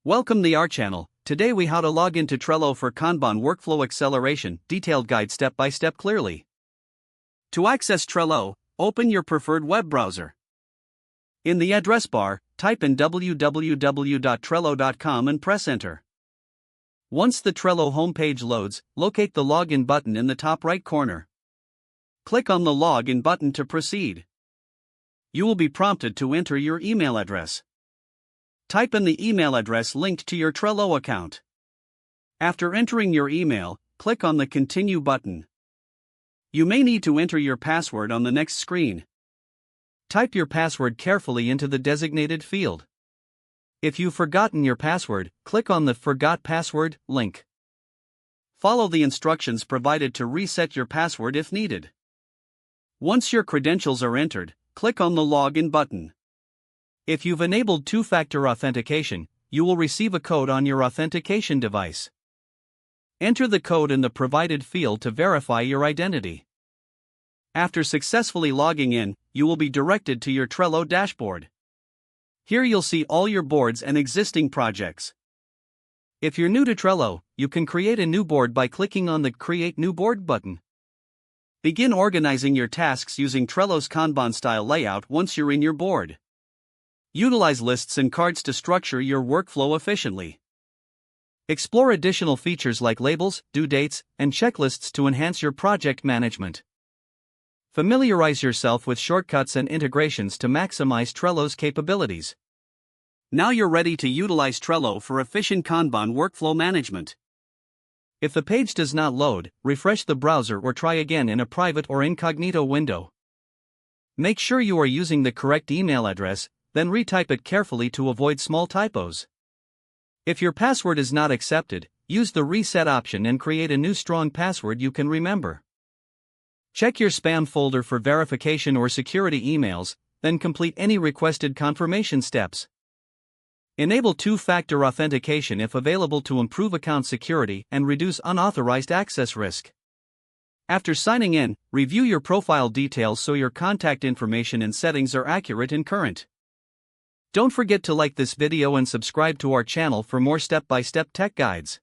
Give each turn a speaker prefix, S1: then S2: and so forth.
S1: Welcome to our channel. Today we how to log into Trello for Kanban workflow acceleration, detailed guide step by step clearly. To access Trello, open your preferred web browser. In the address bar, type in www.trello.com and press enter. Once the Trello homepage loads, locate the login button in the top right corner. Click on the login button to proceed. You will be prompted to enter your email address. Type in the email address linked to your Trello account. After entering your email, click on the Continue button. You may need to enter your password on the next screen. Type your password carefully into the designated field. If you've forgotten your password, click on the Forgot Password link. Follow the instructions provided to reset your password if needed. Once your credentials are entered, click on the Login button. If you've enabled two-factor authentication, you will receive a code on your authentication device. Enter the code in the provided field to verify your identity. After successfully logging in, you will be directed to your Trello dashboard. Here you'll see all your boards and existing projects. If you're new to Trello, you can create a new board by clicking on the Create New Board button. Begin organizing your tasks using Trello's Kanban-style layout once you're in your board. Utilize lists and cards to structure your workflow efficiently. Explore additional features like labels, due dates, and checklists to enhance your project management. Familiarize yourself with shortcuts and integrations to maximize Trello's capabilities. Now you're ready to utilize Trello for efficient Kanban workflow management. If the page does not load, refresh the browser or try again in a private or incognito window. Make sure you are using the correct email address, then retype it carefully to avoid small typos. If your password is not accepted, use the reset option and create a new strong password you can remember. Check your spam folder for verification or security emails, then complete any requested confirmation steps. Enable two-factor authentication if available to improve account security and reduce unauthorized access risk. After signing in, review your profile details so your contact information and settings are accurate and current. Don't forget to like this video and subscribe to our channel for more step-by-step tech guides.